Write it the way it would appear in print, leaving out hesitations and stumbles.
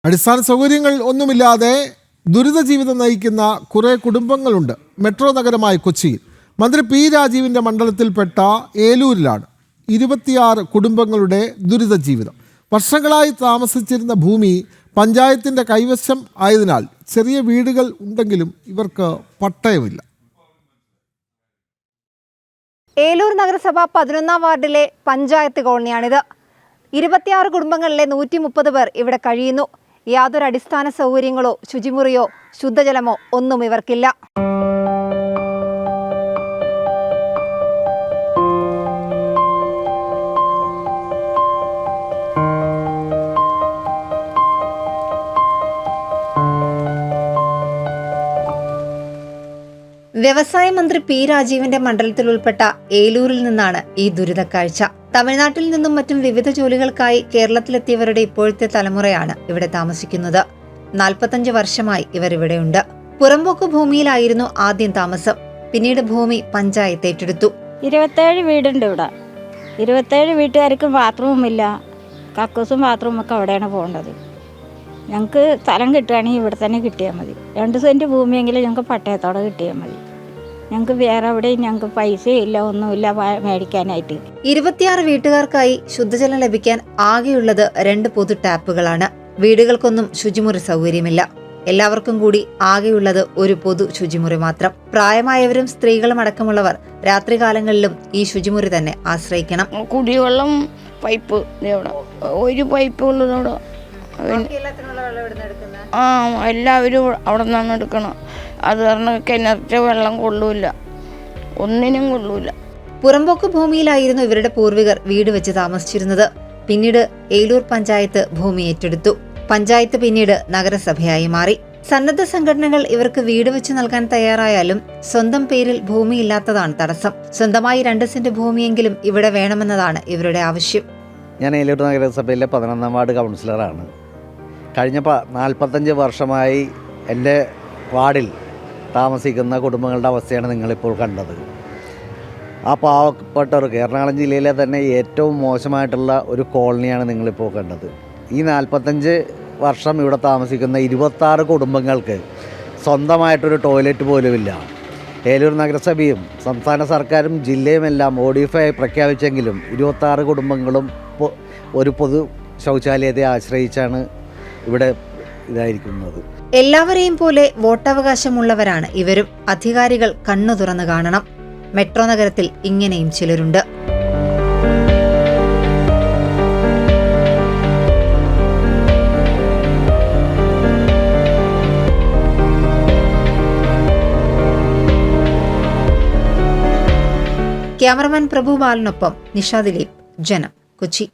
അടിസ്ഥാന സൗകര്യങ്ങൾ ഒന്നുമില്ലാതെ ദുരിത ജീവിതം നയിക്കുന്ന കുറേ കുടുംബങ്ങളുണ്ട് മെട്രോ നഗരമായ കൊച്ചിയിൽ. മന്ത്രി പി രാജീവിൻ്റെ മണ്ഡലത്തിൽപ്പെട്ട ഏലൂരിലാണ് 26 കുടുംബങ്ങളുടെ ദുരിത ജീവിതം. വർഷങ്ങളായി താമസിച്ചിരുന്ന ഭൂമി പഞ്ചായത്തിൻ്റെ കൈവശം ആയതിനാൽ ചെറിയ വീടുകൾ ഉണ്ടെങ്കിലും ഇവർക്ക് പട്ടയമില്ല. ഏലൂർ നഗരസഭ 11ാം വാർഡിലെ പഞ്ചായത്ത് കോളനിയാണിത്. 26 കുടുംബങ്ങളിലെ 130 പേർ ഇവിടെ കഴിയുന്നു. യാതൊരു അടിസ്ഥാന സൗകര്യങ്ങളോ ശുചിമുറിയോ ശുദ്ധജലമോ ഒന്നും ഇവർക്കില്ല. വ്യവസായ മന്ത്രി പി രാജീവിന്റെ മണ്ഡലത്തിൽ ഉൾപ്പെട്ട ഏലൂരിൽ നിന്നാണ് ഈ ദുരിതക്കാഴ്ച. തമിഴ്നാട്ടിൽ നിന്നും മറ്റും വിവിധ ജോലികൾക്കായി കേരളത്തിലെത്തിയവരുടെ ഇപ്പോഴത്തെ തലമുറയാണ് ഇവിടെ താമസിക്കുന്നത്. 45 വർഷമായി ഇവർ ഇവിടെയുണ്ട്. പുറമ്പോക്ക് ഭൂമിയിലായിരുന്നു ആദ്യം താമസം. പിന്നീട് ഭൂമി പഞ്ചായത്ത് ഏറ്റെടുത്തു. 27 വീടുണ്ട് ഇവിടെ. 27 വീട്ടുകാർക്കും ബാത്റൂമില്ല. കക്കൂസും ബാത്റൂമും ഒക്കെ അവിടെയാണ് പോകേണ്ടത്. ഞങ്ങൾക്ക് സ്ഥലം കിട്ടുകയാണെങ്കിൽ ഇവിടെ തന്നെ കിട്ടിയാൽ മതി. 2 സെൻറ്റ് ഭൂമിയെങ്കിലും ഞങ്ങൾക്ക് പട്ടയത്തോടെ കിട്ടിയാൽ മതി. ഞങ്ങൾക്ക് വേറെ എവിടെയും ഞങ്ങൾക്ക് പൈസയില്ല, ഒന്നുമില്ല മേടിക്കാനായിട്ട്. 26 വീട്ടുകാർക്കായി ശുദ്ധജലം ലഭിക്കാൻ ആകെയുള്ളത് 2 പൊതു ടാപ്പുകളാണ്. വീടുകൾക്കൊന്നും ശുചിമുറി സൗകര്യമില്ല. എല്ലാവർക്കും കൂടി ആകെയുള്ളത് ഒരു പൊതു ശുചിമുറി മാത്രം. പ്രായമായവരും സ്ത്രീകളും അടക്കമുള്ളവർ രാത്രികാലങ്ങളിലും ഈ ശുചിമുറി തന്നെ ആശ്രയിക്കണം. കുടിവെള്ളം പൈപ്പ് ഒരു പൈപ്പ് ഉള്ളതോടെ എല്ലാവരും അവിടെ നിന്നാണ് എടുക്കണം. അത് കാരണം കിണറ്റിലെ വെള്ളം കൊള്ളൂല, ഒന്നിനും കൊള്ളൂല. പുറമ്പോക്ക് ഭൂമിയിലായിരുന്നു ഇവരുടെ പൂർവികർ വീട് വെച്ച് താമസിച്ചിരുന്നത്. പിന്നീട് ഏലൂർ പഞ്ചായത്ത് ഭൂമി ഏറ്റെടുത്തു. പഞ്ചായത്ത് പിന്നീട് നഗരസഭയായി മാറി. സന്നദ്ധ സംഘടനകൾ ഇവർക്ക് വീട് വെച്ച് നൽകാൻ തയ്യാറായാലും സ്വന്തം പേരിൽ ഭൂമിയില്ലാത്തതാണ് തടസ്സം. സ്വന്തമായി 2 സെന്റ് ഭൂമിയെങ്കിലും ഇവിടെ വേണമെന്നതാണ് ഇവരുടെ ആവശ്യം. ഞാൻ ഏലൂർ നഗരസഭയിലെ 11ാം വാർഡ് കൗൺസിലറാണ്. കഴിഞ്ഞ 45 വർഷമായി എൻ്റെ വാർഡിൽ താമസിക്കുന്ന കുടുംബങ്ങളുടെ അവസ്ഥയാണ് നിങ്ങളിപ്പോൾ കണ്ടത്. ആ പാവപ്പെട്ടവർക്ക് എറണാകുളം ജില്ലയിലെ തന്നെ ഏറ്റവും മോശമായിട്ടുള്ള ഒരു കോളനിയാണ് നിങ്ങളിപ്പോൾ കണ്ടത്. ഈ 45 വർഷം ഇവിടെ താമസിക്കുന്ന 26 കുടുംബങ്ങൾക്ക് സ്വന്തമായിട്ടൊരു ടോയ്ലറ്റ് പോലുമില്ല. ഏലൂർ നഗരസഭയും സംസ്ഥാന സർക്കാരും ജില്ലയുമെല്ലാം ODFI പ്രഖ്യാപിച്ചെങ്കിലും 26 കുടുംബങ്ങളും ഒരു പൊതു ശൗചാലയത്തെ ആശ്രയിച്ചാണ് ഇവിടെ ഇതായിരിക്കുന്നത്. എല്ലാവരെയും പോലെ വോട്ടവകാശമുള്ളവരാണ് ഇവരും. അധികാരികൾ കണ്ണു തുറന്നു കാണണം. മെട്രോ നഗരത്തിൽ ഇങ്ങനെയും ചിലരുണ്ട്. ക്യാമറമാൻ പ്രഭു ബാലനൊപ്പം നിഷ ദിലീപ്, ജനം, കൊച്ചി.